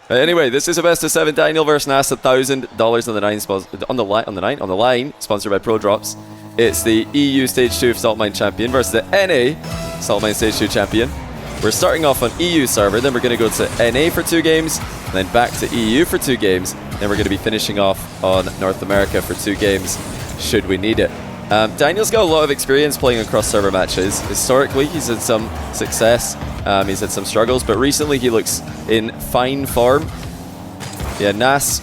Anyway, this is a best of 7. Daniel versus Nass, $1,000 on the line, sponsored by Pro Drops. It's the EU Stage 2 of Salt Mine Champion versus the NA Salt Mine Stage 2 Champion. We're starting off on EU server, then we're going to go to NA for 2 games, and then back to EU for 2 games, then we're going to be finishing off on North America for 2 games, should we need it. Daniel's got a lot of experience playing across server matches. Historically, he's had some success, he's had some struggles, but recently he looks in fine form. Yeah, Nass,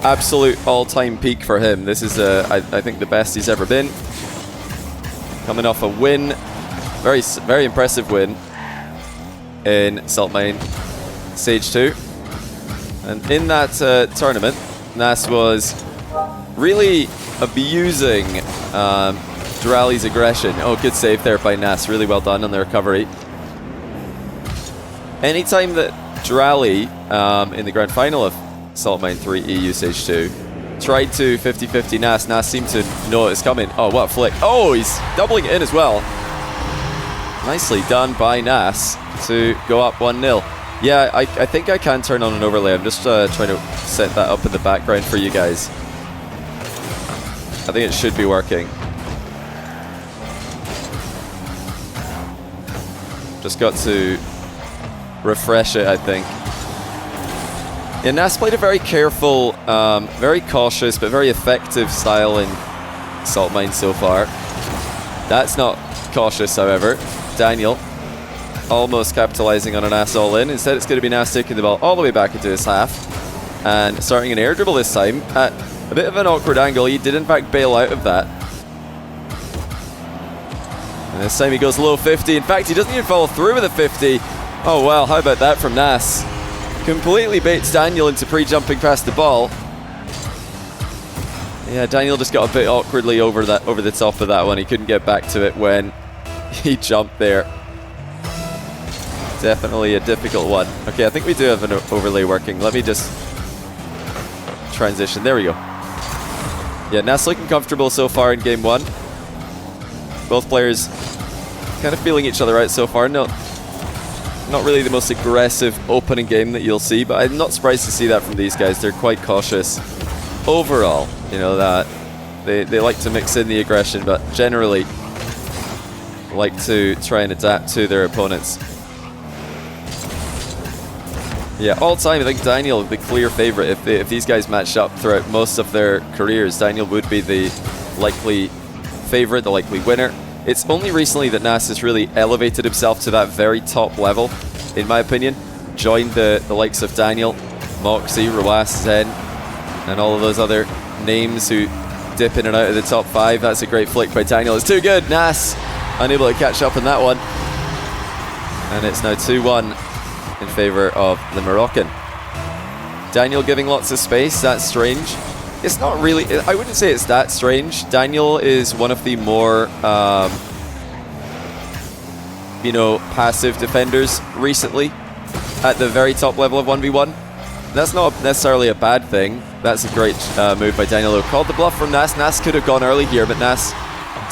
absolute all-time peak for him. This is, I think, the best he's ever been. Coming off a win, very impressive win in Salt Mine Stage 2. And in that tournament, Nass was really abusing Durali's aggression. Oh, good save there by Nass. Really well done on the recovery. Anytime that Durali, in the grand final of Salt Mine 3 EU Stage 2, tried to 50-50 Nass seemed to know it was coming. Oh, what a flick. Oh, he's doubling it in as well. Nicely done by Nass to go up 1-0. Yeah, I think I can turn on an overlay. I'm just trying to set that up in the background for you guys. I think it should be working. Just got to refresh it, I think. Yeah, Nass played a very careful, very cautious, but very effective style in Salt Mine so far. That's not cautious, however. Daniel almost capitalizing on an Nass all-in. Instead, it's going to be Nass taking the ball all the way back into his half and starting an air dribble this time at a bit of an awkward angle. He did in fact bail out of that. And this time he goes low 50. In fact, he doesn't even follow through with a 50. Oh well, how about that from Nass? Completely baits Daniel into pre-jumping past the ball. Yeah, Daniel just got a bit awkwardly over the top of that one. He couldn't get back to it when he jumped there. Definitely a difficult one. Okay, I think we do have an overlay working. Let me just transition. There we go. Yeah, Nass looking comfortable so far in game 1. Both players kind of feeling each other out so far. Not really the most aggressive opening game that you'll see, but I'm not surprised to see that from these guys. They're quite cautious overall. You know, that they like to mix in the aggression, but generally like to try and adapt to their opponents. Yeah, all time, I think Daniel, the clear favorite. If these guys matched up throughout most of their careers, Daniel would be the likely favorite, the likely winner. It's only recently that Nass has really elevated himself to that very top level, in my opinion. Joined the likes of Daniel, Moxie, Rawas, Zen, and all of those other names who dip in and out of the top 5. That's a great flick by Daniel. It's too good. Nass unable to catch up on that one. And it's now 2-1 in favor of the Moroccan. Daniel giving lots of space. That's strange. It's not really, I wouldn't say it's that strange. Daniel is one of the more, passive defenders recently at the very top level of 1v1. That's not necessarily a bad thing. That's a great move by Daniel, who called the bluff from Nass. Nass could have gone early here, but Nass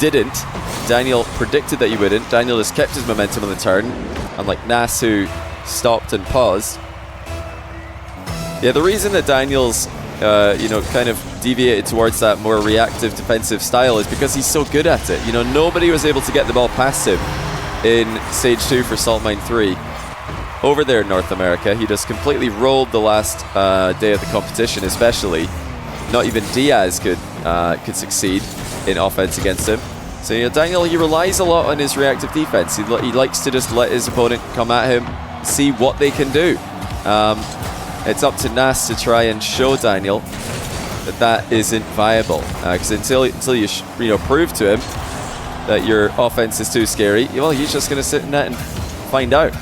didn't. Daniel predicted that he wouldn't. Daniel just kept his momentum on the turn, unlike Nass, who stopped and paused. Yeah, the reason that Daniel's kind of deviated towards that more reactive defensive style is because he's so good at it. You know, nobody was able to get the ball past him in Stage 2 for Salt Mine 3. Over there in North America, he just completely rolled the last day of the competition, especially. Not even Diaz could succeed in offense against him. So, you know, Daniel, he relies a lot on his reactive defense. He likes to just let his opponent come at him, see what they can do. It's up to Nass to try and show Daniel that isn't viable. Because until you prove to him that your offense is too scary, well, he's just going to sit in that and find out.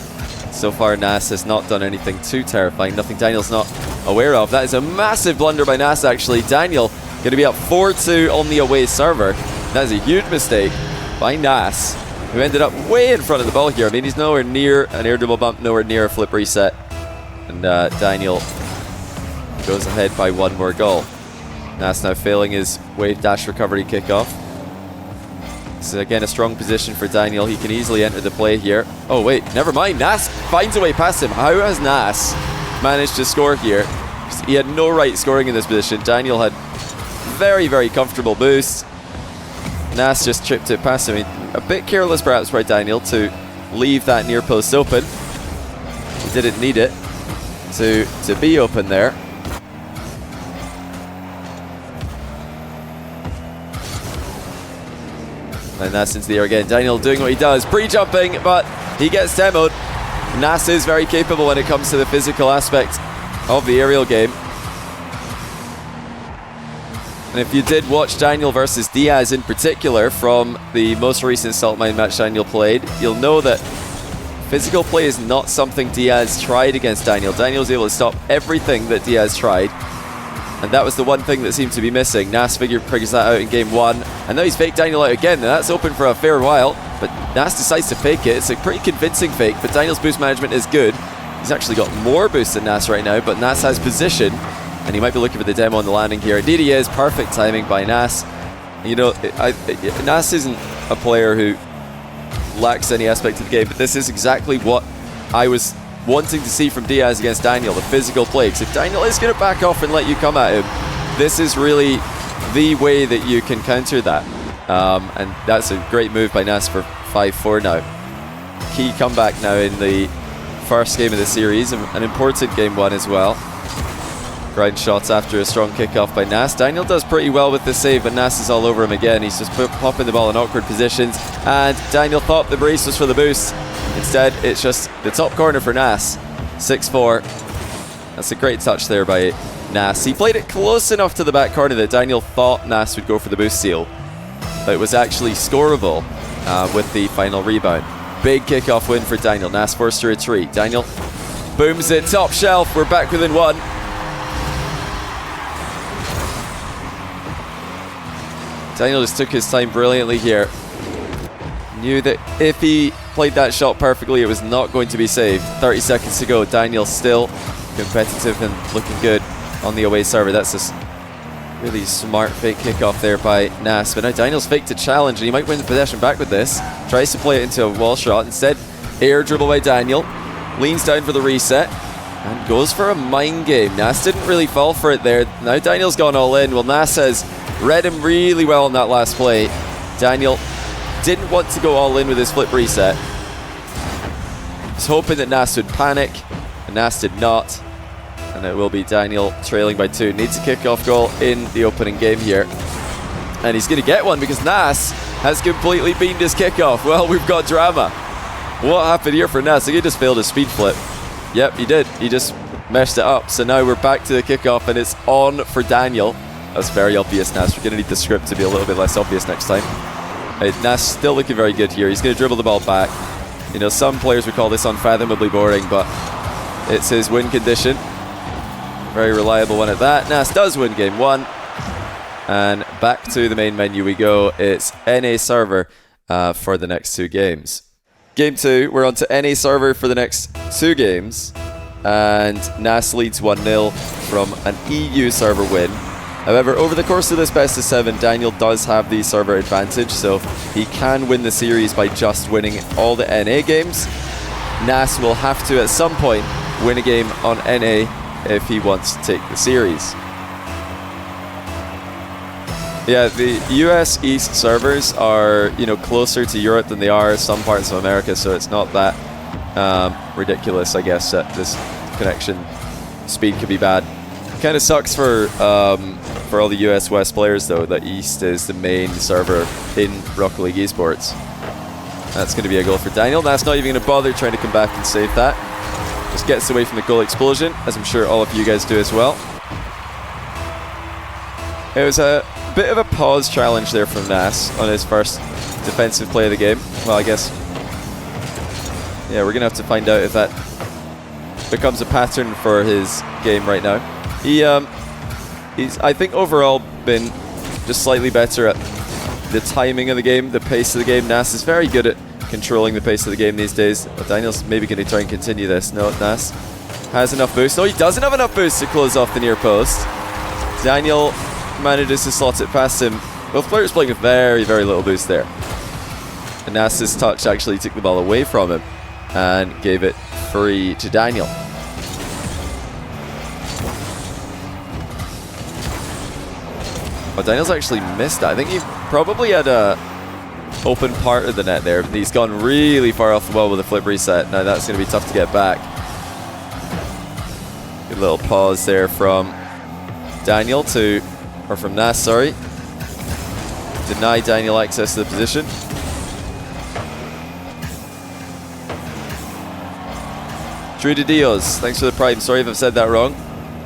So far, Nass has not done anything too terrifying. Nothing Daniel's not aware of. That is a massive blunder by Nass, actually. Daniel going to be up 4-2 on the away server. That is a huge mistake by Nass, who ended up way in front of the ball here. I mean, he's nowhere near an air dribble bump, nowhere near a flip reset. And Daniel goes ahead by 1 more goal. Nass now failing his wave dash recovery kickoff. So again, a strong position for Daniel. He can easily enter the play here. Oh wait, never mind. Nass finds a way past him. How has Nass managed to score here. He had no right scoring in this position. Daniel had very, very comfortable boost. Nass just tripped it past him. A bit careless perhaps by Daniel to leave that near post open. He didn't need it to be open there. And Nass into the air again. Daniel doing what he does, pre-jumping, but he gets demoed. Nass is very capable when it comes to the physical aspect of the aerial game. And if you did watch Daniel versus Diaz in particular from the most recent Salt Mine match Daniel played, you'll know that physical play is not something Diaz tried against Daniel. Daniel was able to stop everything that Diaz tried. And that was the one thing that seemed to be missing. Nass figures that out in game 1. And now he's faked Daniel out again. Now that's open for a fair while. But Nass decides to fake it. It's a pretty convincing fake, but Daniel's boost management is good. He's actually got more boost than Nass right now, but Nass has position. And he might be looking for the demo on the landing here. Indeed he is. Perfect timing by Nass. You know, Nass isn't a player who lacks any aspect of the game, but this is exactly what I was wanting to see from Diaz against Daniel, the physical play. Because if Daniel is going to back off and let you come at him, this is really the way that you can counter that. And that's a great move by Nass for 5-4 now. Key comeback now in the first game of the series, an important game 1 as well. Ground shots after a strong kickoff by Nass. Daniel does pretty well with the save, but Nass is all over him again. He's just popping the ball in awkward positions, and Daniel thought the brace was for the boost. Instead, it's just the top corner for Nass. 6-4. That's a great touch there by Nass. He played it close enough to the back corner that Daniel thought Nass would go for the boost seal, but it was actually scoreable with the final rebound. Big kickoff win for Daniel. Nass forced to retreat. Daniel booms it top shelf. We're back within 1. Daniel just took his time brilliantly here. Knew that if he played that shot perfectly, it was not going to be saved. 30 seconds to go. Daniel still competitive and looking good on the away server. That's a really smart fake kickoff there by Nass. But now Daniel's faked a challenge, and he might win the possession back with this. Tries to play it into a wall shot. Instead, air dribble by Daniel. Leans down for the reset and goes for a mind game. Nass didn't really fall for it there. Now Daniel's gone all in. Well, Nass has read him really well on that last play. Daniel didn't want to go all in with his flip reset. Was hoping that Nass would panic, and Nass did not. And it will be Daniel trailing by 2. Needs a kickoff goal in the opening game here. And he's going to get one because Nass has completely beamed his kickoff. Well, we've got drama. What happened here for Nass? I think he just failed his speed flip. Yep, he did. He just messed it up. So now we're back to the kickoff, and it's on for Daniel. That's very obvious, Nass. We're going to need the script to be a little bit less obvious next time. Nass still looking very good here. He's going to dribble the ball back. You know, some players would call this unfathomably boring, but it's his win condition. Very reliable one at that. Nass does win game 1. And back to the main menu we go. It's NA server for the next 2 games. Game 2, we're on to NA server for the next 2 games. And Nass leads 1-0 from an EU server win. However, over the course of this best of 7, Daniel does have the server advantage, so he can win the series by just winning all the NA games. Nass will have to, at some point, win a game on NA if he wants to take the series. Yeah, the US East servers are, you know, closer to Europe than they are some parts of America, so it's not that ridiculous, I guess, that this connection speed could be bad. Kind of sucks for all the US West players, though, that East is the main server in Rocket League Esports. That's going to be a goal for Daniel. That's not even going to bother trying to come back and save that. Just gets away from the goal explosion, as I'm sure all of you guys do as well. It was a bit of a pause challenge there from Nass on his first defensive play of the game. Well, I guess, yeah, we're going to have to find out if that becomes a pattern for his game right now. He's, I think, overall been just slightly better at the timing of the game, the pace of the game. Nass is very good at controlling the pace of the game these days. But Daniel's maybe going to try and continue this. No, Nass has enough boost. No, he doesn't have enough boost to close off the near post. Daniel manages to slot it past him. Both players playing with very, very little boost there. And Nass's touch actually took the ball away from him and gave it free to Daniel. Oh, Daniel's actually missed that. I think he probably had a open part of the net there. He's gone really far off the wall with a flip reset. Now that's going to be tough to get back. Good little pause there from Daniel from Nass, sorry. Deny Daniel access to the position. True to Dios, thanks for the prime. Sorry if I've said that wrong.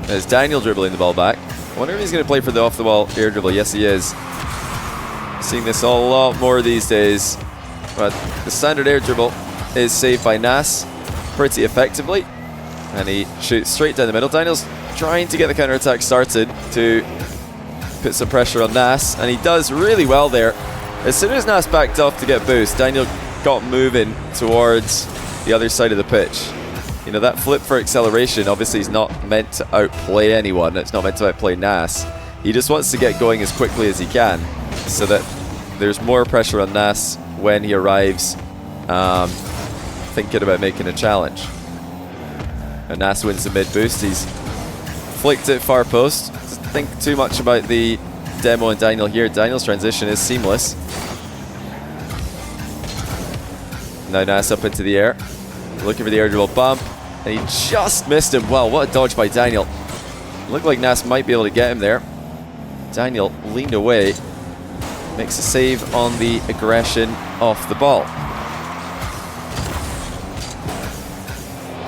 There's Daniel dribbling the ball back. I wonder if he's going to play for the off-the-wall air dribble. Yes, he is. Seeing this a lot more these days. But the standard air dribble is saved by Nass pretty effectively. And he shoots straight down the middle. Daniel's trying to get the counter-attack started to put some pressure on Nass. And he does really well there. As soon as Nass backed off to get boost, Daniel got moving towards the other side of the pitch. You know, that flip for acceleration obviously is not meant to outplay anyone. It's not meant to outplay Nass. He just wants to get going as quickly as he can so that there's more pressure on Nass when he arrives thinking about making a challenge. And Nass wins the mid boost. He's flicked it far post. Doesn't think too much about the demo and Daniel here. Daniel's transition is seamless. Now Nass up into the air. Looking for the air dribble bump, and he just missed him. Well, what a dodge by Daniel. Looked like Nass might be able to get him there. Daniel leaned away, makes a save on the aggression off the ball.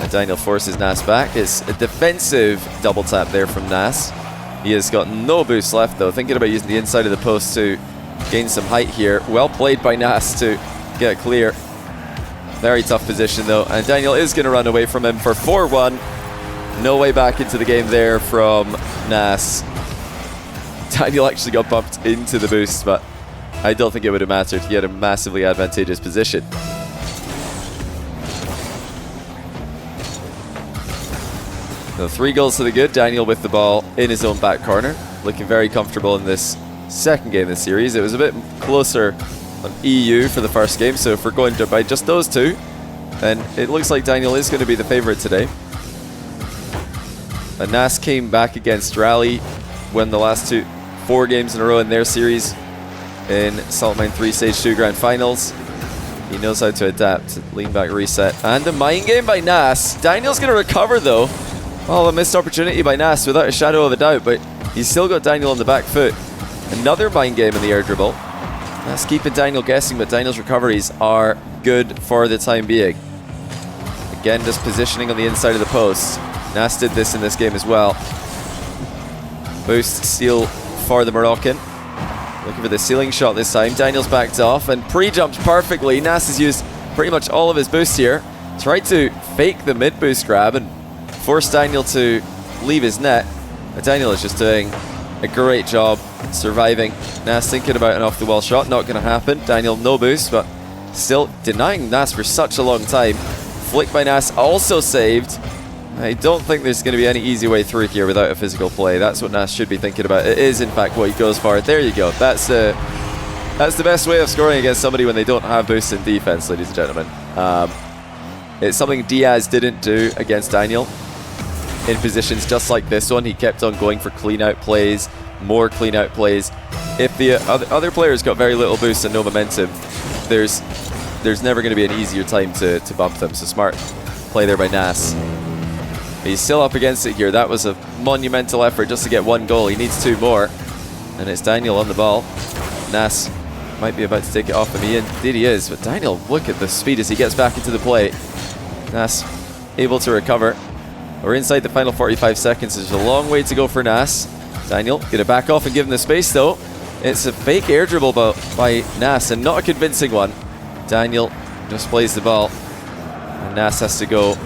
And Daniel forces Nass back. It's a defensive double tap there from Nass. He has got no boost left though, thinking about using the inside of the post to gain some height here. Well played by Nass to get clear. Very tough position though, and Daniel is going to run away from him for 4-1. No way back into the game there from Nass. Daniel actually got bumped into the boost, but I don't think it would have mattered. He had a massively advantageous position. So 3 goals to the good. Daniel with the ball in his own back corner, looking very comfortable in this second game of the series. It was a bit closer on EU for the first game, so if we're going by just those two, then it looks like Daniel is going to be the favourite today. And Nass came back against Rally, won the last 4 games in a row in their series in Salt Mine 3 Stage 2 Grand Finals. He knows how to adapt. Lean back reset. And a mind game by Nass. Daniel's going to recover though. Oh, a missed opportunity by Nass without a shadow of a doubt, but he's still got Daniel on the back foot. Another mind game in the air dribble. Nass keeping Daniel guessing, but Daniel's recoveries are good for the time being. Again, just positioning on the inside of the post. Nass did this in this game as well. Boost steal for the Moroccan. Looking for the ceiling shot this time. Daniel's backed off and pre-jumps perfectly. Nass has used pretty much all of his boost here. Tried to fake the mid-boost grab and force Daniel to leave his net. But Daniel is just doing a great job surviving. Nass thinking about an off-the-wall shot. Not going to happen. Daniel no boost, but still denying Nass for such a long time. Flick by Nass also saved. I don't think there's going to be any easy way through here without a physical play. That's what Nass should be thinking about. It is, in fact, what he goes for. There you go. That's the best way of scoring against somebody when they don't have boosts in defense, ladies and gentlemen. It's something Diaz didn't do against Daniel. In positions just like this one, he kept on going for clean-out plays, more clean-out plays. If the other players got very little boost and no momentum, there's never going to be an easier time to bump them. So smart play there by Nass. He's still up against it here. That was a monumental effort just to get 1 goal. He needs 2 more. And it's Daniel on the ball. Nass might be about to take it off of me. Indeed he is. But Daniel, look at the speed as he gets back into the play. Nass able to recover. We're inside the final 45 seconds. There's a long way to go for Nass. Daniel, get it back off and give him the space though. It's a fake air dribble by Nass and not a convincing one. Daniel just plays the ball. And Nass has to go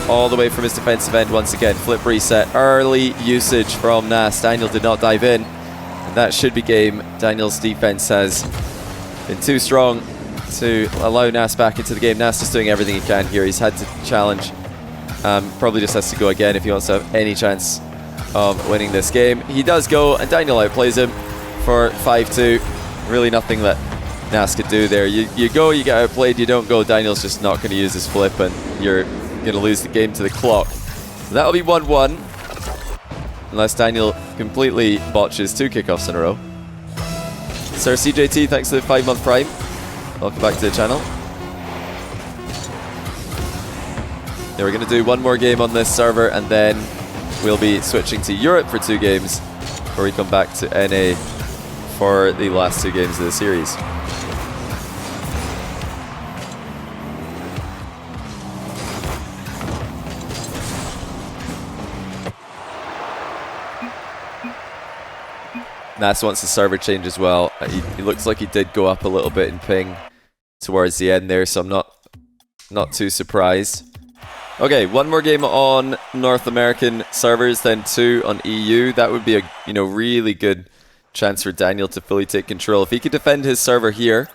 all the way from his defensive end once again. Flip reset. Early usage from Nass. Daniel did not dive in. And that should be game. Daniel's defense has been too strong to allow Nass back into the game. Nass is doing everything he can here. He's had to challenge. Probably just has to go again if he wants to have any chance of winning this game. He does go, and Daniel outplays him for 5-2. Really nothing that Nass could do there. You go, you get outplayed. You don't go, Daniel's just not going to use his flip, and you're going to lose the game to the clock. So that'll be 1-1. unless Daniel completely botches 2 kickoffs in a row. Sir CJT, thanks for the 5-month Prime. Welcome back to the channel. Yeah, we're going to do 1 more game on this server, and then we'll be switching to Europe for 2 games, before we come back to NA for the last 2 games of the series. Nass wants the server change as well. He looks like he did go up a little bit in ping towards the end there, so I'm not too surprised. Okay, 1 more game on North American servers, then 2 on EU. That would be a really good chance for Daniel to fully take control. If he could defend his server here,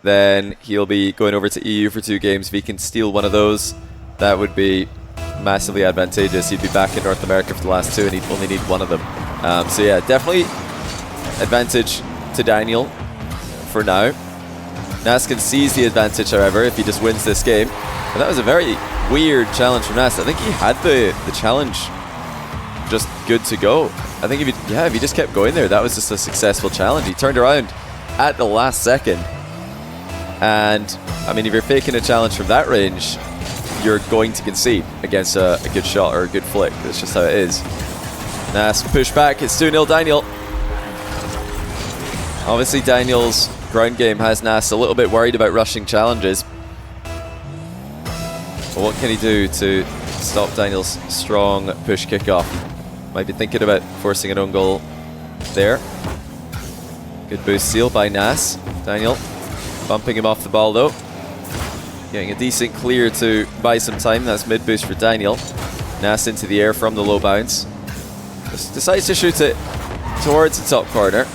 then he'll be going over to EU for 2 games. If he can steal one of those, that would be massively advantageous. He'd be back in North America for the last 2, and he'd only need 1 of them. So yeah, definitely advantage to Daniel for now. Nass can seize the advantage, however, if he just wins this game. But that was a very weird challenge from Nass. I think he had the challenge just good to go. I think if he just kept going there, that was just a successful challenge. He turned around at the last second. And, I mean, if you're faking a challenge from that range, you're going to concede against a good shot or a good flick. That's just how it is. Nass push back. It's 2-0 Daniel. Obviously, Daniel's ground game has Nass a little bit worried about rushing challenges. But what can he do to stop Daniel's strong push kickoff? Might be thinking about forcing an own goal there. Good boost seal by Nass. Daniel bumping him off the ball though. Getting a decent clear to buy some time. That's mid boost for Daniel. Nass into the air from the low bounce. Just decides to shoot it towards the top corner.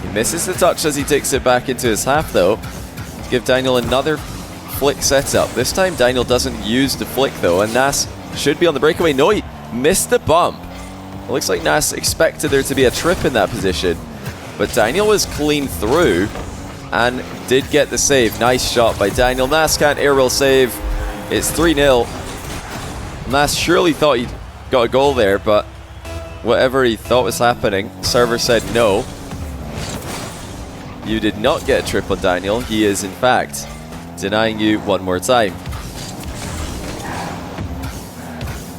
He misses the touch as he takes it back into his half though, to give Daniel another flick setup. This time Daniel doesn't use the flick though, and Nass should be on the breakaway. No, he missed the bump. It looks like Nass expected there to be a trip in that position, but Daniel was clean through and did get the save. Nice shot by Daniel. Nass can't air roll save. It's 3-0. Nass surely thought he got a goal there, but whatever he thought was happening, server said no. You did not get a trip on Daniel. He is, in fact, denying you 1 more time.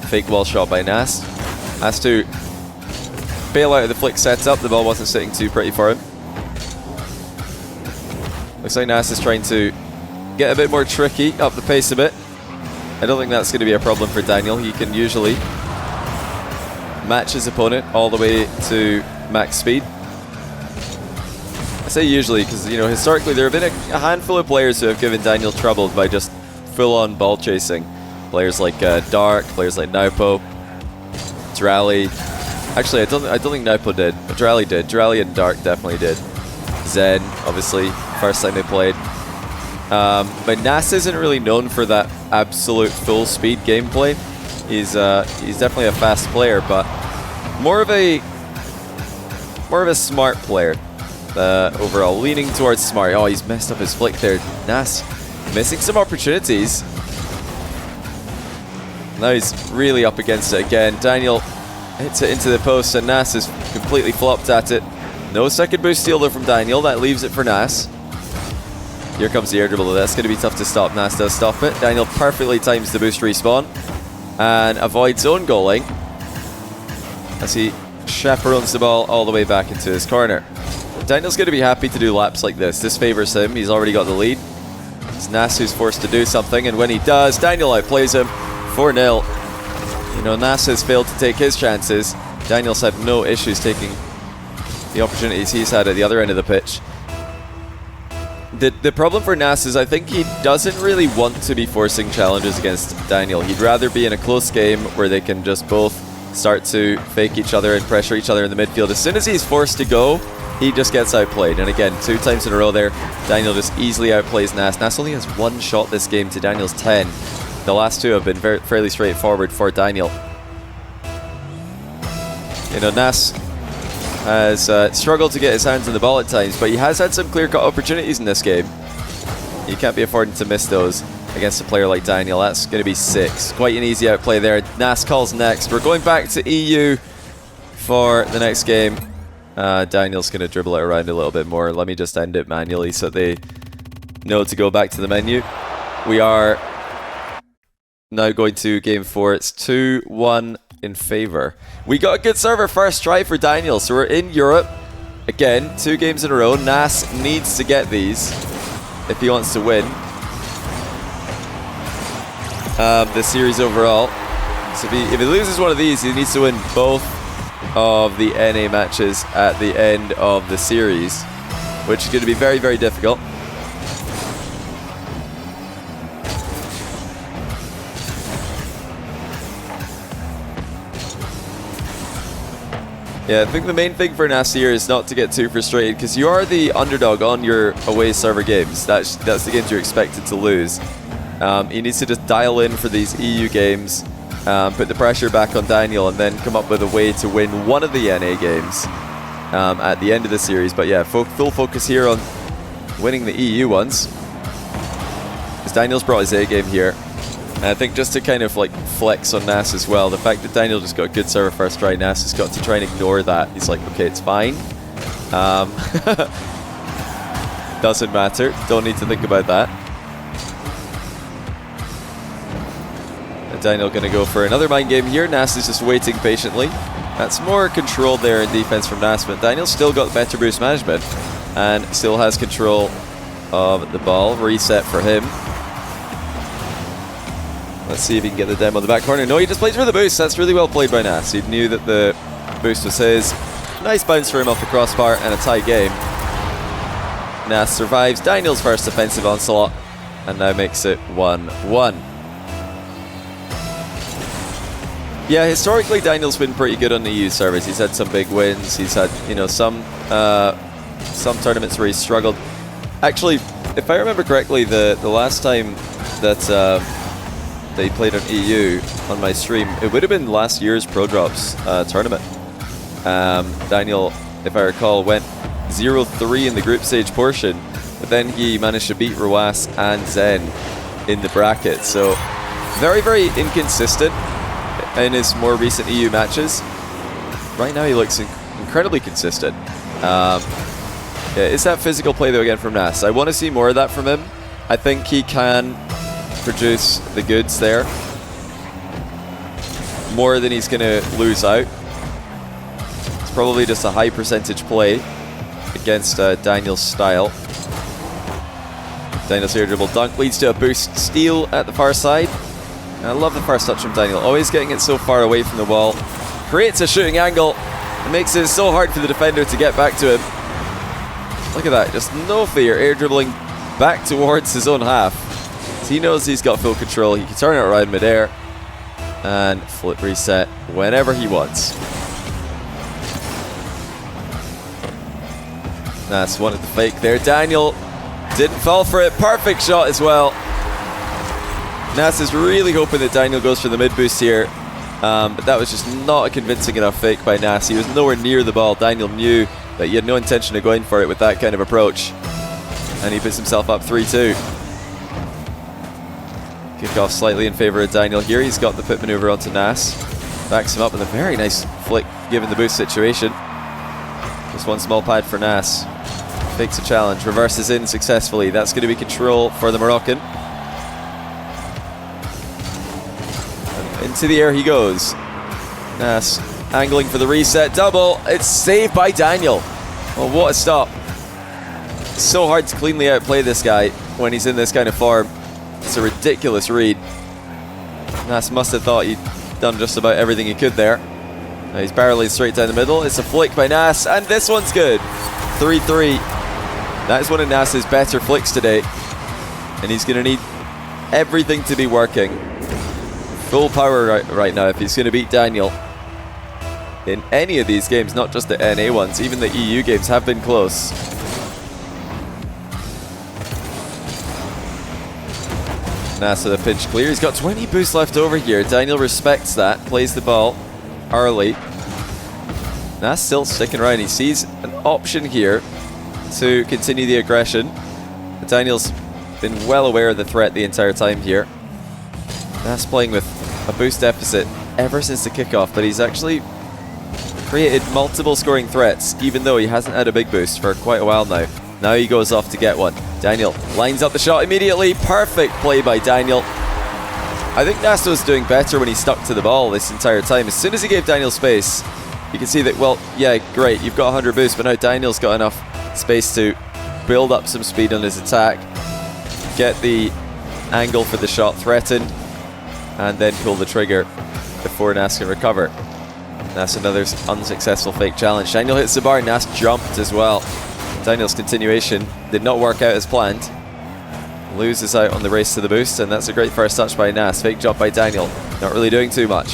Fake wall shot by Nass. Has to bail out of the flick setup. The ball wasn't sitting too pretty for him. Looks like Nass is trying to get a bit more tricky, up the pace a bit. I don't think that's going to be a problem for Daniel. He can usually match his opponent all the way to max speed. I say usually because, historically there have been a handful of players who have given Daniel trouble by just full-on ball chasing. Players like Dark, players like Naupo, Drally. Actually, I don't think Naupo did, but Drally did. Drally and Dark definitely did. Zen, obviously, first time they played. But Nass isn't really known for that absolute full-speed gameplay. He's definitely a fast player, but more of a smart player. Overall, leaning towards smart. Oh, he's messed up his flick there. Nass missing some opportunities. Now he's really up against it again. Daniel hits it into the post, and Nass is completely flopped at it. No second boost steal though from Daniel. That leaves it for Nass. Here comes the air dribble. That's going to be tough to stop. Nass does stop it. Daniel perfectly times the boost respawn and avoids own goaling as he chaperones the ball all the way back into his corner. Daniel's going to be happy to do laps like this. This favors him. He's already got the lead. It's Nass who's forced to do something, and when he does, Daniel outplays him. 4-0. Nass has failed to take his chances. Daniel's had no issues taking the opportunities he's had at the other end of the pitch. The problem for Nass is I think he doesn't really want to be forcing challenges against Daniel. He'd rather be in a close game where they can just both start to fake each other and pressure each other in the midfield. As soon as he's forced to go, he just gets outplayed. And again, 2 times in a row there, Daniel just easily outplays Nass. Nass only has 1 shot this game to Daniel's 10. The last 2 have been fairly straightforward for Daniel. Nass has struggled to get his hands on the ball at times, but he has had some clear-cut opportunities in this game. He can't be affording to miss those. against a player like Daniel. That's going to be 6. Quite an easy outplay there. Nass calls next. We're going back to EU for the next game. Daniel's going to dribble it around a little bit more. Let me just end it manually so they know to go back to the menu. We are now going to game 4. It's 2-1 in favor. We got a good server first try for Daniel, so we're in Europe. Again, 2 games in a row. Nass needs to get these if he wants to win the series overall. So if he loses one of these, he needs to win both of the NA matches at the end of the series, which is going to be very, very difficult. Yeah, I think the main thing for Nass here is not to get too frustrated, because you are the underdog on your away server games. That's the games you're expected to lose. He needs to just dial in for these EU games, put the pressure back on Daniel, and then come up with a way to win one of the NA games at the end of the series. But yeah, full focus here on winning the EU ones, because Daniel's brought his A game here. And I think just to kind of like flex on Nass as well, the fact that Daniel just got a good server first try, Nass has got to try and ignore that. He's like, okay, it's fine. Doesn't matter. Don't need to think about that. And Daniel going to go for another mind game here. Nass is just waiting patiently. That's more control there in defense from Nass, but Daniel's still got better boost management and still has control of the ball. Reset for him. Let's see if he can get the demo on the back corner. No, he just plays for the boost. That's really well played by Nass. He knew that the boost was his. Nice bounce for him off the crossbar and a tie game. Nass survives Daniel's first offensive onslaught and now makes it 1-1. Yeah, historically Daniel's been pretty good on the EU servers. He's had some big wins. He's had, you know, some tournaments where he's struggled. Actually, if I remember correctly, the last time that they played on EU on my stream, it would have been last year's Pro Drops tournament. Daniel, if I recall, went 0-3 in the group stage portion, but then he managed to beat Ruas and Zen in the bracket. So very, very inconsistent in his more recent EU matches. Right now he looks incredibly consistent. Yeah, it's that physical play though again from Nass. I want to see more of that from him. I think he can produce the goods there more than he's going to lose out. It's probably just a high percentage play against Daniel's style. Daniel's air dribble dunk leads to a boost steal at the far side. And I love the first touch from Daniel, always getting it so far away from the wall. Creates a shooting angle. It makes it so hard for the defender to get back to him. Look at that, just no fear, air dribbling back towards his own half. So he knows he's got full control. He can turn it around midair and flip reset whenever he wants. Nass wanted the fake there. Daniel didn't fall for it. Perfect shot as well. Nass is really hoping that Daniel goes for the mid boost here, but that was just not a convincing enough fake by Nass. He was nowhere near the ball. Daniel knew that he had no intention of going for it with that kind of approach, and he puts himself up 3-2. Kickoff slightly in favor of Daniel here. He's got the pit maneuver onto Nass. Backs him up with a very nice flick given the boost situation. Just one small pad for Nass. Fakes a challenge, reverses in successfully. That's going to be control for the Moroccan. Into the air he goes. Nass angling for the reset. Double. It's saved by Daniel. Oh, what a stop. It's so hard to cleanly outplay this guy when he's in this kind of form. It's a ridiculous read. Nass must have thought he'd done just about everything he could there. Now he's barreling straight down the middle. It's a flick by Nass, and this one's good. 3-3. That is one of Nass's better flicks today, and he's going to need everything to be working. Full power right now if he's going to beat Daniel in any of these games, not just the NA ones. Even the EU games have been close. Nass with a pinch clear. He's got 20 boosts left over here. Daniel respects that, plays the ball early. Nass still sticking around. He sees an option here to continue the aggression. Daniel's been well aware of the threat the entire time here. Nass playing with a boost deficit ever since the kickoff, but he's actually created multiple scoring threats, even though he hasn't had a big boost for quite a while now. Now he goes off to get one. Daniel lines up the shot immediately. Perfect play by Daniel. I think Nass was doing better when he stuck to the ball this entire time. As soon as he gave Daniel space, you can see that, well, yeah, great, you've got 100 boost, but now Daniel's got enough space to build up some speed on his attack, get the angle for the shot threatened, and then pull the trigger before Nass can recover. That's another unsuccessful fake challenge. Daniel hits the bar, Nass jumped as well. Daniel's continuation did not work out as planned. Loses out on the race to the boost, and that's a great first touch by Nass. Fake jump by Daniel, not really doing too much.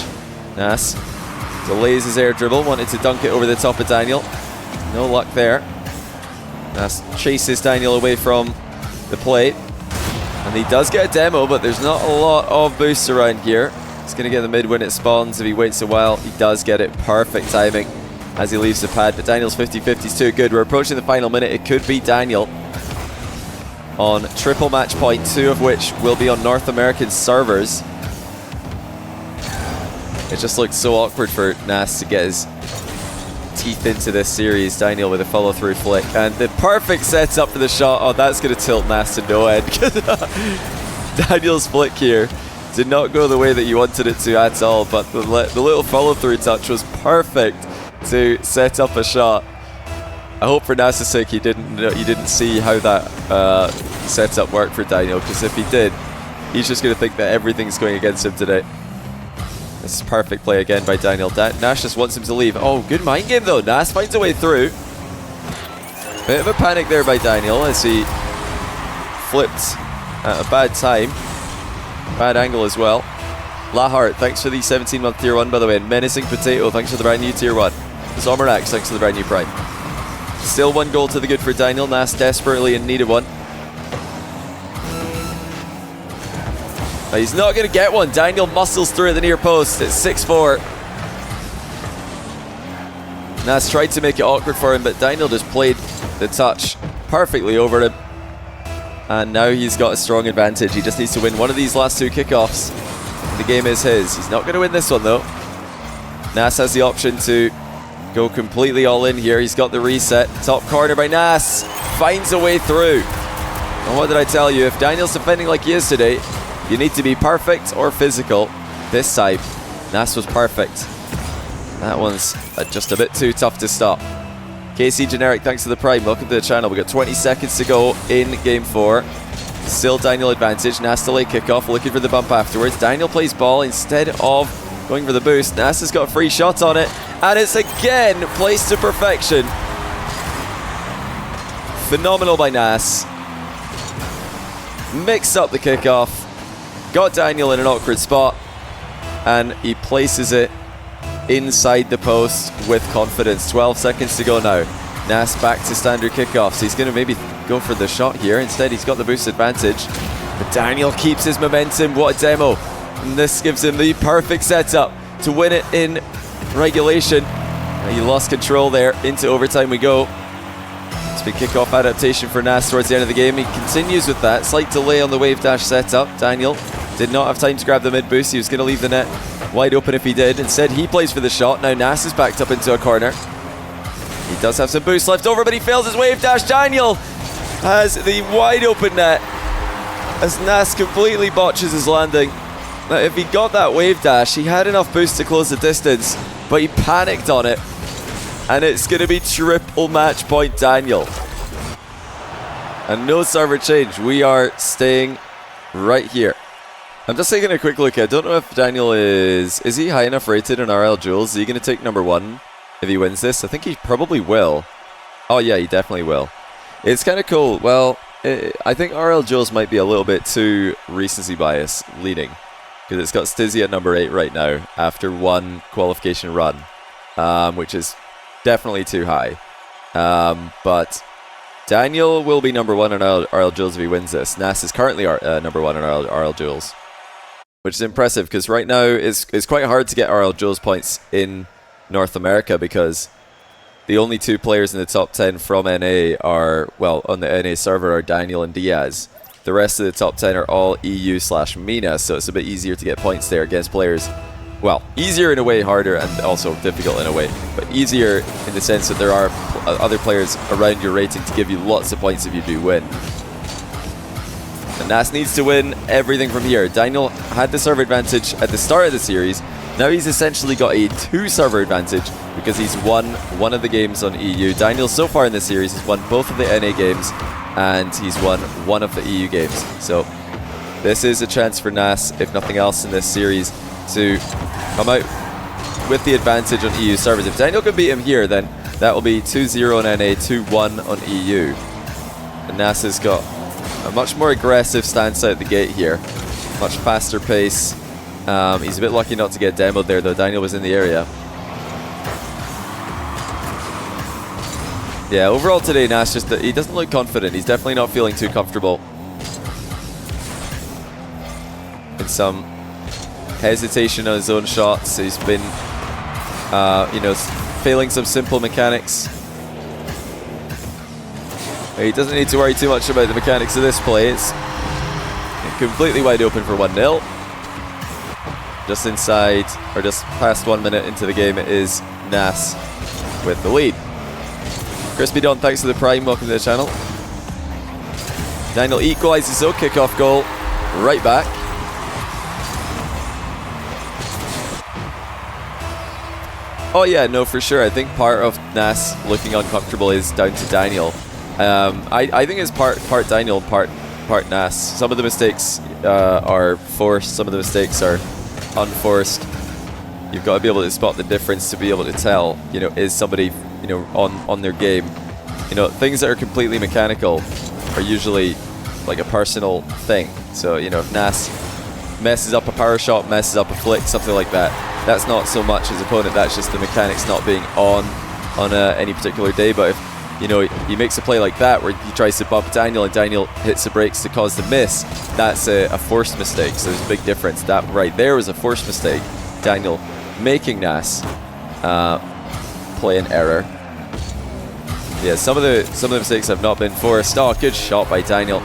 Nass delays his air dribble, wanted to dunk it over the top of Daniel. No luck there. Nass chases Daniel away from the plate, and he does get a demo, but there's not a lot of boosts around here. He's going to get the mid when it spawns. If he waits a while, he does get it. Perfect timing as he leaves the pad, but Daniel's 50-50 is too good. We're approaching the final minute. It could be Daniel on triple match point, 2 of which will be on North American servers. It just looks so awkward for Nass to get his teeth into this series. Daniel with a follow through flick, and the perfect setup for the shot. Oh, that's going to tilt Nass to no end. Daniel's flick here did not go the way that you wanted it to at all, but the little follow through touch was perfect to set up a shot. I hope for Nass's sake you didn't see how that setup worked for Daniel, because if he did, he's just going to think that everything's going against him today. This is perfect play again by Daniel. Nass just wants him to leave. Oh, good mind game though. Nass finds a way through. Bit of a panic there by Daniel as he flipped at a bad time. Bad angle as well. Lahart, thanks for the 17-month tier 1 by the way. And Menacing Potato, thanks for the brand new tier 1. Zomerax, thanks for the brand new prime. Still 1 goal to the good for Daniel. Nass desperately in need of one. Now he's not going to get one. Daniel muscles through at the near post. It's 6-4. Nass tried to make it awkward for him, but Daniel just played the touch perfectly over him. And now he's got a strong advantage. He just needs to win one of these last 2 kickoffs. The game is his. He's not going to win this one though. Nass has the option to go completely all in here. He's got the reset. Top corner by Nass. Finds a way through. And what did I tell you? If Daniel's defending like he is today, you need to be perfect or physical. This time, Nass was perfect. That one's just a bit too tough to stop. KC Generic, thanks to the prime. Welcome to the channel. We've got 20 seconds to go in game 4. Still Daniel advantage. Nass delay kickoff, looking for the bump afterwards. Daniel plays ball instead of going for the boost. Nass has got a free shot on it, and it's again placed to perfection. Phenomenal by Nass. Mixed up the kickoff. Got Daniel in an awkward spot, and he places it inside the post with confidence. 12 seconds to go now. Nass back to standard kickoffs. He's going to maybe go for the shot here. Instead, he's got the boost advantage. But Daniel keeps his momentum. What a demo. And this gives him the perfect setup to win it in regulation. He lost control there. Into overtime we go. It's been kickoff adaptation for Nass towards the end of the game. He continues with that. Slight delay on the wave dash setup. Daniel did not have time to grab the mid boost. He was going to leave the net wide open if he did. Instead, he plays for the shot. Now Nass is backed up into a corner. He does have some boost left over, but he fails his wave dash. Daniel has the wide open net as Nass completely botches his landing. Now, if he got that wave dash, he had enough boost to close the distance, but he panicked on it. And it's going to be triple match point Daniel. And no server change. We are staying right here. I'm just taking a quick look. I don't know if Daniel is he high enough rated in RL Duels? Is he going to take number 1 if he wins this? I think he probably will. Oh yeah, he definitely will. It's kind of cool. Well, I think RL Duels might be a little bit too recency bias leading, because it's got Stizzy at number 8 right now after 1 qualification run, which is definitely too high. But Daniel will be number 1 in RL Duels if he wins this. Nass is currently number 1 in RL Duels, which is impressive, because right now it's quite hard to get RL Duels points in North America, because the only 2 players in the top 10 from NA are, well, on the NA server are Daniel and Diaz. The rest of the top 10 are all EU/MENA, so it's a bit easier to get points there against players. Well, easier in a way, harder, and also difficult in a way. But easier in the sense that there are other players around your rating to give you lots of points if you do win. And Nass needs to win everything from here. Daniel had the server advantage at the start of the series. Now he's essentially got a 2-server advantage because he's won one of the games on EU. Daniel, so far in this series, has won both of the NA games and he's won one of the EU games. So this is a chance for Nass, if nothing else in this series, to come out with the advantage on EU servers. If Daniel can beat him here, then that will be 2-0 on NA, 2-1 on EU. And Nass has got a much more aggressive stance out the gate here. Much faster pace. He's a bit lucky not to get demoed there, though. Daniel was in the area. Yeah, overall today, Nass he doesn't look confident. He's definitely not feeling too comfortable. In some hesitation on his own shots. He's been, you know, failing some simple mechanics. He doesn't need to worry too much about the mechanics of this play. It's completely wide open for 1-0. Just inside, or just past 1 minute into the game, it is Nass with the lead. Crispy Don, thanks for the prime. Welcome to the channel. Daniel equalizes, so kickoff goal. Right back. Oh yeah, no, for sure. I think part of Nass looking uncomfortable is down to Daniel. I think it's part Daniel, part Nass. Some of the mistakes are forced, some of the mistakes are unforced. You've got to be able to spot the difference to be able to tell, you know, is somebody, you know, on their game. You know, things that are completely mechanical are usually like a personal thing. So, you know, if Nass messes up a power shot, messes up a flick, something like that, that's not so much his opponent, that's just the mechanics not being on any particular day. But if, you know, he makes a play like that where he tries to bump Daniel and Daniel hits the brakes to cause the miss, that's a forced mistake. So there's a big difference. That right there was a forced mistake. Daniel making Nass play an error. Yeah, some of the mistakes have not been forced. Oh, good shot by Daniel.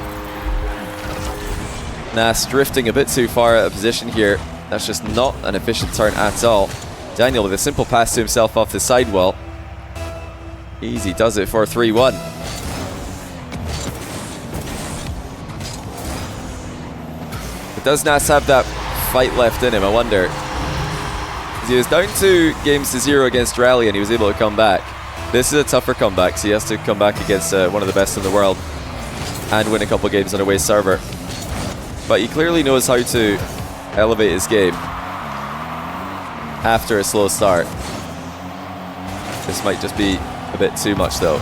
Nass drifting a bit too far out of position here. That's just not an efficient turn at all. Daniel with a simple pass to himself off the sidewall. Easy does it for 3-1. But does Nass have that fight left in him? I wonder. He was down 2 games to 0 against Rally and he was able to come back. This is a tougher comeback, so he has to come back against one of the best in the world and win a couple games on a away server. But he clearly knows how to elevate his game after a slow start. This might just be a bit too much though.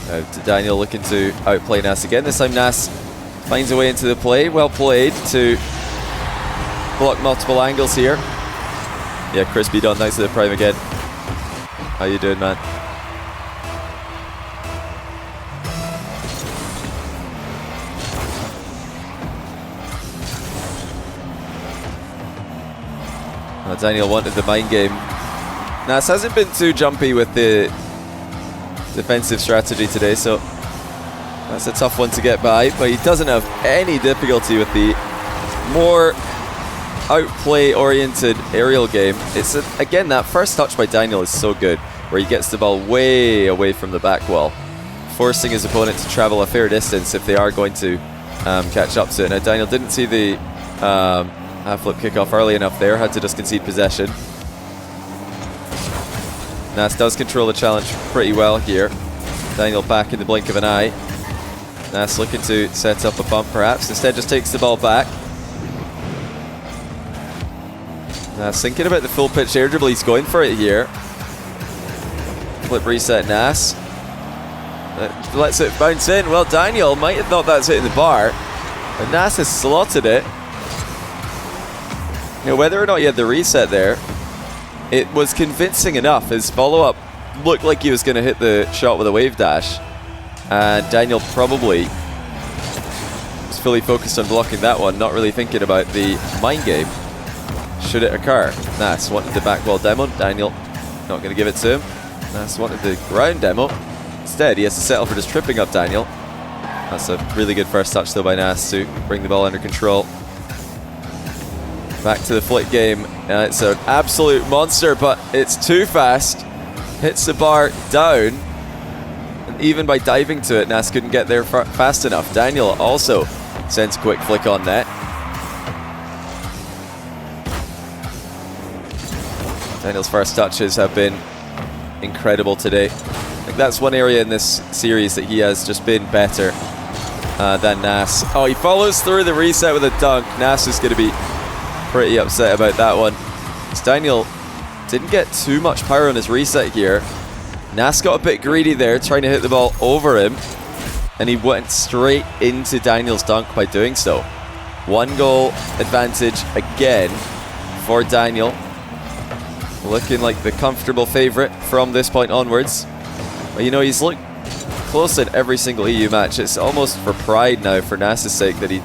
Now to Daniel looking to outplay Nass again. This time Nass finds a way into the play. Well played to block multiple angles here. Yeah, Crispy Don, thanks to the prime again. How you doing, man? Daniel wanted the mind game. Nass hasn't been too jumpy with the defensive strategy today, so that's a tough one to get by, but he doesn't have any difficulty with the more outplay-oriented aerial game. It's again, that first touch by Daniel is so good, where he gets the ball way away from the back wall, forcing his opponent to travel a fair distance if they are going to catch up to it. Now Daniel didn't see the half-flip kickoff early enough there, had to just concede possession. Nass does control the challenge pretty well here. Daniel back in the blink of an eye. Nass looking to set up a bump perhaps, instead just takes the ball back. Nass thinking about the full pitch air dribble, he's going for it here. Flip reset Nass. Lets it bounce in. Well, Daniel might have thought that's hitting the bar, but Nass has slotted it. You know, whether or not he had the reset there, it was convincing enough. His follow-up looked like he was going to hit the shot with a wave dash, and Daniel probably was fully focused on blocking that one, not really thinking about the mind game should it occur. Nass wanted the back wall demo. Daniel not going to give it to him. Nass wanted the ground demo. Instead, he has to settle for just tripping up Daniel. That's a really good first touch though by Nass to bring the ball under control. Back to the flick game. It's an absolute monster, but it's too fast. Hits the bar down. And even by diving to it, Nass couldn't get there fast enough. Daniel also sends a quick flick on net. Daniel's first touches have been incredible today. I think that's one area in this series that he has just been better than Nass. Oh, he follows through the reset with a dunk. Nass is going to be pretty upset about that one. Daniel didn't get too much power on his reset here. Nass got a bit greedy there, trying to hit the ball over him, and he went straight into Daniel's dunk by doing so. 1 goal advantage again for Daniel. Looking like the comfortable favourite from this point onwards. But you know, he's looked close in every single EU match. It's almost for pride now, for Nass's sake, that he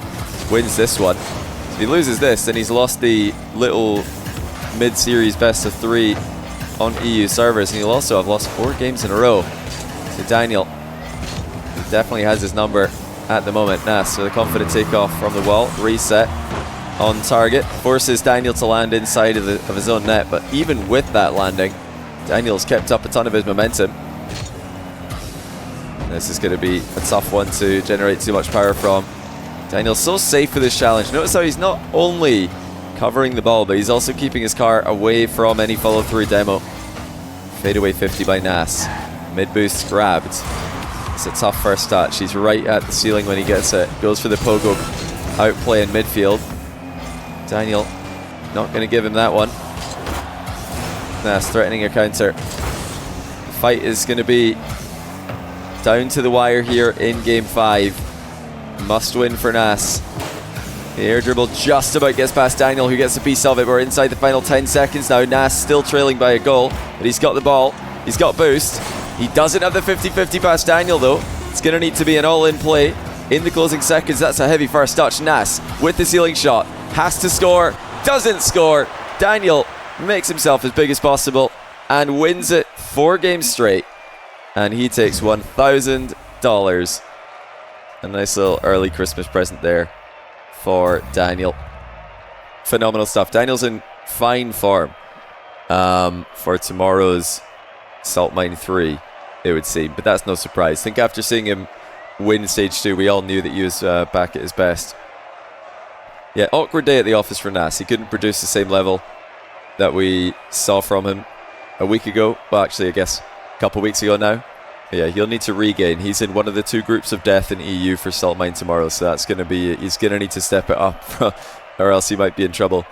wins this one. If he loses this, then he's lost the little mid-series best of 3 on EU servers, and he'll also have lost 4 games in a row. So Daniel, he definitely has his number at the moment. Nass with a confident takeoff from the wall, reset on target, forces Daniel to land inside of his own net, but even with that landing, Daniel's kept up a ton of his momentum. This is going to be a tough one to generate too much power from. Daniel's so safe with this challenge. Notice how he's not only covering the ball, but he's also keeping his car away from any follow-through demo. Fadeaway 50 by Nass. Mid-boost grabbed. It's a tough first touch. He's right at the ceiling when he gets it. Goes for the pogo outplay in midfield. Daniel not going to give him that one. Nass threatening a counter. The fight is going to be down to the wire here in Game 5. Must win for Nass. The air dribble just about gets past Daniel, who gets a piece of it. We're inside the final 10 seconds now. Nass still trailing by a goal, but he's got the ball. He's got boost. He doesn't have the 50-50 past Daniel, though. It's going to need to be an all-in play in the closing seconds. That's a heavy first touch. Nass with the ceiling shot. Has to score. Doesn't score. Daniel makes himself as big as possible and wins it 4 games straight. And he takes $1,000. A nice little early Christmas present there for Daniel. Phenomenal stuff. Daniel's in fine form for tomorrow's Salt Mine 3, it would seem. But that's no surprise. I think after seeing him win Stage 2, we all knew that he was back at his best. Yeah, awkward day at the office for Nass. He couldn't produce the same level that we saw from him a week ago. Well, actually, I guess a couple weeks ago now. Yeah, he'll need to regain. He's in one of the 2 groups of death in EU for Salt Mine tomorrow, so that's going to be, he's going to need to step it up, or else he might be in trouble.